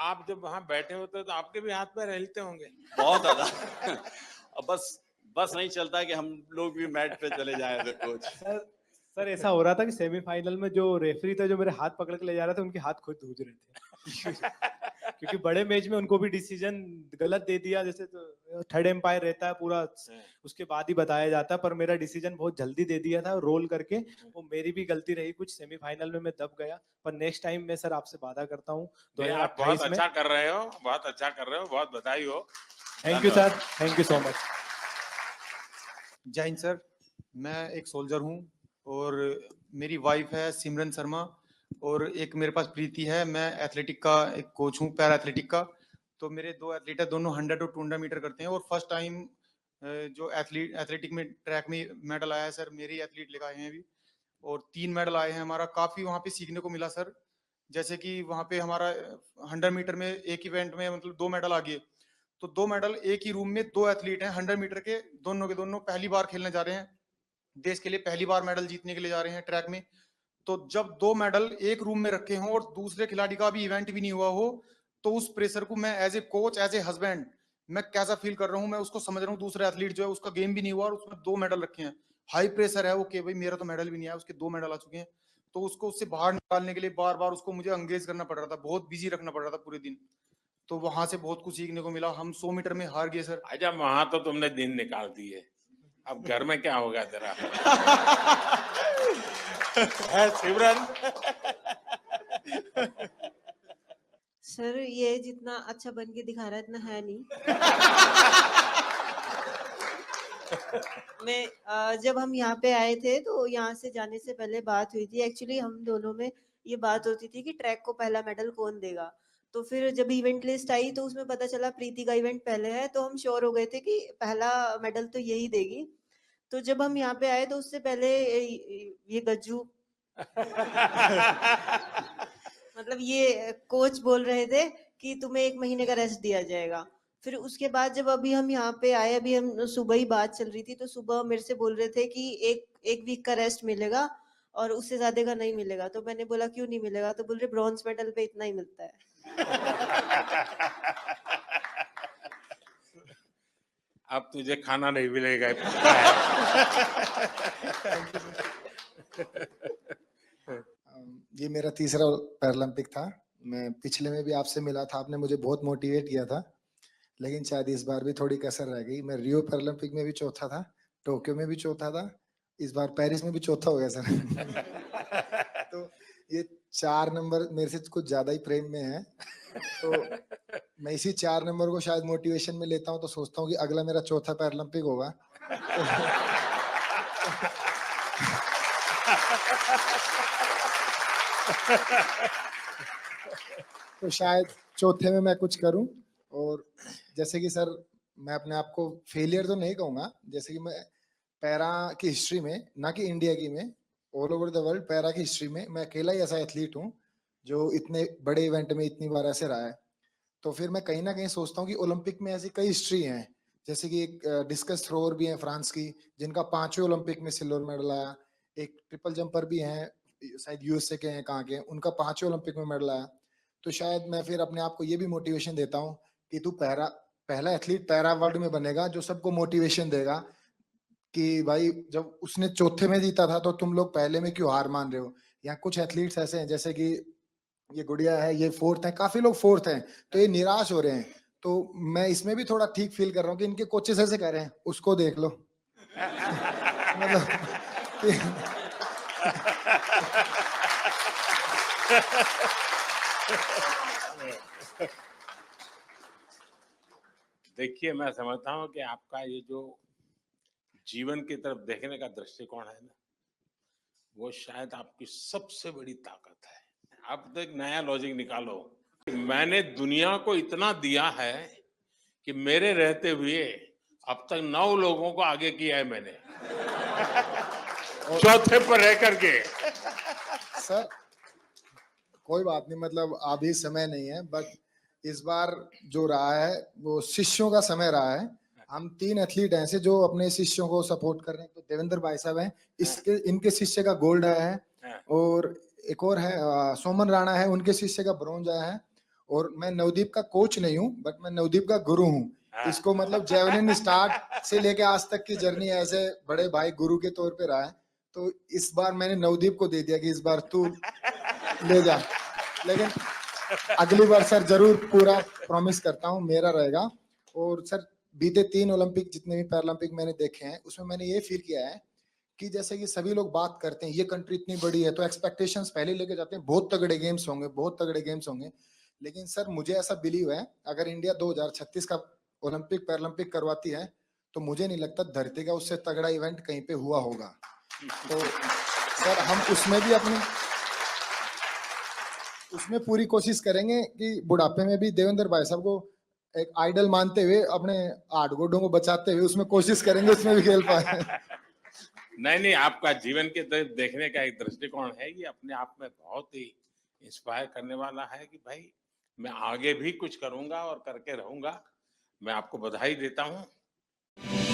आप जब वहां बैठे होते तो आपके भी हाथ पैर हिलते होंगे। बहुत ज्यादा। अब बस नहीं चलता कि हम लोग भी मैट पे चले जाएं फिर कोच। सर ऐसा हो रहा था कि सेमीफाइनल में जो रेफरी थे जो मेरे हाथ पकड़ के ले जा रहे थे उनके हाथ खुद धूज रहे थे। क्योंकि बड़े मैच में उनको भी डिसीजन गलत दे दिया, जैसे तो थर्ड एम्पायर रहता है पूरा, उसके बाद ही बताया जाता है, पर मेरा डिसीजन बहुत जल्दी दे दिया था रोल करके। वो मेरी भी गलती रही कुछ, सेमीफाइनल में मैं दब गया, पर नेक्स्ट टाइम मैं सर आपसे वादा करता हूँ आप बहुत अच्छा कर रहे हो, बहुत अच्छा कर रहे हो, बहुत बधाई हो। Thank you sir, thank you so much. जय हिंद सर, मैं एक सोल्जर हूँ और मेरी वाइफ है सिमरन शर्मा और एक मेरे पास प्रीति है। मैं एथलेटिक का एक कोच हूँ, पैरा एथलेटिक का। तो मेरे दो एथलीट है, दोनों 100 और 200 मीटर करते हैं और फर्स्ट टाइम जो एथलेटिक में ट्रैक में मेडल आया है सर, मेरे एथलीट लेकर आए हैं अभी, और 3 मेडल आए हैं। हमारा काफ़ी वहाँ पे सीखने को मिला सर। जैसे कि वहाँ पे हमारा 100 मीटर में एक इवेंट में मतलब 2 मेडल आ गए, तो 2 मेडल एक ही रूम में 2 एथलीट हैं 100 मीटर के, दोनों के दोनों पहली बार खेलने जा रहे हैं, देश के लिए पहली बार मेडल जीतने के लिए जा रहे हैं ट्रैक में। तो जब 2 मेडल एक रूम में रखे हों और दूसरे खिलाड़ी का भी इवेंट भी नहीं हुआ हो, तो उस प्रेशर को मैं as a coach, as a husband, मैं कैसा फील कर रहा हूँ, मैं उसको समझ रहा हूँ। दूसरा एथलीट जो है उसका गेम भी नहीं हुआ और उसमें 2 मेडल रखे हैं, हाई प्रेशर है वो कि भाई मेरा तो मेडल भी नहीं आया, उसके 2 मेडल आ चुके हैं। तो उसको उससे बाहर निकालने के लिए बार बार उसको मुझे एंगेज करना पड़ रहा था, बहुत बिजी रखना पड़ रहा था पूरे दिन। तो वहां से बहुत कुछ सीखने को मिला। हम 100 मीटर में हार गए सर। अच्छा, वहां तो तुमने दिन निकाल दिए, अब घर में क्या होगा तेरा? सिमरन। सर ये जितना अच्छा बन के दिखा रहा है इतना है नहीं। मैं जब हम यहाँ पे आए थे तो यहाँ से जाने से पहले बात हुई थी, एक्चुअली हम दोनों में ये बात होती थी कि ट्रैक को पहला मेडल कौन देगा। तो फिर जब इवेंट लिस्ट आई तो उसमें पता चला प्रीति का इवेंट पहले है, तो हम श्योर हो गए थे कि पहला मेडल तो यही देगी। तो जब हम यहाँ पे आए तो उससे पहले ये गज्जू मतलब ये कोच बोल रहे थे कि तुम्हें 1 महीने का रेस्ट दिया जाएगा। फिर उसके बाद जब अभी हम यहाँ पे आए, अभी हम सुबह ही बात चल रही थी, तो सुबह मेरे से बोल रहे थे कि एक वीक का रेस्ट मिलेगा और उससे ज्यादा का नहीं मिलेगा। तो मैंने बोला क्यों नहीं मिलेगा, तो बोल रहे ब्रॉन्ज मेडल पे इतना ही मिलता है। अब तुझे खाना नहीं मिलेगा। ये मेरा तीसरा पैरालंपिक था। मैं पिछले में भी आपसे मिला था, आपने मुझे बहुत मोटिवेट किया था, लेकिन शायद इस बार भी थोड़ी कसर रह गई। मैं रियो पैरालंपिक में भी चौथा था, टोक्यो में भी चौथा था, इस बार पेरिस में भी चौथा हो गया सर। तो ये 4 नंबर मेरे से कुछ ज्यादा ही प्रेम में है, तो मैं इसी 4 नंबर को शायद मोटिवेशन में लेता हूँ, तो सोचता हूँ कि अगला मेरा चौथा पैरालंपिक होगा। तो शायद चौथे में मैं कुछ करूं। और जैसे कि सर मैं अपने आप को फेलियर तो नहीं कहूंगा, जैसे कि मैं पैरा की हिस्ट्री में, ना कि इंडिया की में, all over the world para की हिस्ट्री में मैं अकेला ही ऐसा एथलीट हूं जो इतने बड़े इवेंट में इतनी बार ऐसे रहा है। तो फिर मैं कहीं ना कहीं सोचता हूँ कि ओलंपिक में ऐसी कई हिस्ट्री हैं, जैसे कि एक डिस्कस थ्रोअर भी है फ्रांस की, जिनका 5वें ओलंपिक में सिल्वर मेडल आया। एक ट्रिपल जंपर भी हैं, शायद यूएसए के हैं, कहाँ के, उनका 5वें ओलंपिक में मेडल आया। तो शायद मैं फिर अपने आप को ये भी मोटिवेशन देता हूँ कि तू पहला एथलीट पैरा वर्ल्ड में बनेगा जो सबको मोटिवेशन देगा कि भाई जब उसने चौथे में जीता था तो तुम लोग पहले में क्यों हार मान रहे हो। यहाँ कुछ एथलीट्स ऐसे हैं, जैसे कि ये गुड़िया है, ये 4th है, काफी लोग 4th हैं, तो ये निराश हो रहे हैं। तो मैं इसमें भी थोड़ा ठीक फील कर रहा हूँ कि इनके कोचेस ऐसे कह रहे हैं, उसको देख लो। मतलब देखिए, मैं समझता हूँ कि आपका ये जो जीवन की तरफ देखने का दृष्टिकोण है ना, वो शायद आपकी सबसे बड़ी ताकत है। आप तो एक नया लॉजिक निकालो, मैंने दुनिया को इतना दिया है कि मेरे रहते हुए अब तक 9 लोगों को आगे किया है मैंने। चौथे पर रह करके। सर कोई बात नहीं, मतलब अभी समय नहीं है, बट इस बार जो रहा है वो शिष्यों का समय रहा है। हम 3 एथलीट हैं ऐसे जो अपने शिष्यों को सपोर्ट कर रहे हैं। तो देवेंद्र भाई साहब हैं, इनके शिष्य का गोल्ड आया है, और एक और है सोमन राणा है, उनके शिष्य का ब्रॉन्ज आया है, और मैं नवदीप का कोच नहीं हूँ, बट मैं नवदीप का गुरु हूँ। हाँ। इसको मतलब जेवलिन स्टार्ट से लेके आज तक की जर्नी ऐसे बड़े भाई गुरु के तौर पे रहा है। तो इस बार मैंने नवदीप को दे दिया कि इस बार तू ले जा, लेकिन अगली बार सर जरूर पूरा प्रॉमिस करता हूँ मेरा रहेगा। और सर बीते 3 ओलंपिक जितने भी पैरालंपिक मैंने देखे हैं उसमें मैंने ये फील किया है कि जैसे कि सभी लोग बात करते हैं ये कंट्री इतनी बड़ी है तो एक्सपेक्टेशंस पहले लेके जाते हैं, बहुत तगड़े गेम्स होंगे, बहुत तगड़े गेम्स होंगे। लेकिन सर मुझे ऐसा बिलीव है अगर इंडिया 2036 का ओलंपिक पैरालंपिक करवाती है तो मुझे नहीं लगता धरती का उससे तगड़ा इवेंट कहीं पे हुआ होगा। तो सर हम उसमें पूरी कोशिश करेंगे कि बुढ़ापे में भी देवेंद्र भाई साहब को एक आइडल मानते हुए अपने 8 गोडों को बचाते हुए उसमें कोशिश करेंगे उसमें भी खेल पाए। नहीं, आपका जीवन के तरफ देखने का एक दृष्टिकोण है, ये अपने आप में बहुत ही इंस्पायर करने वाला है कि भाई मैं आगे भी कुछ करूंगा और करके रहूंगा। मैं आपको बधाई देता हूं।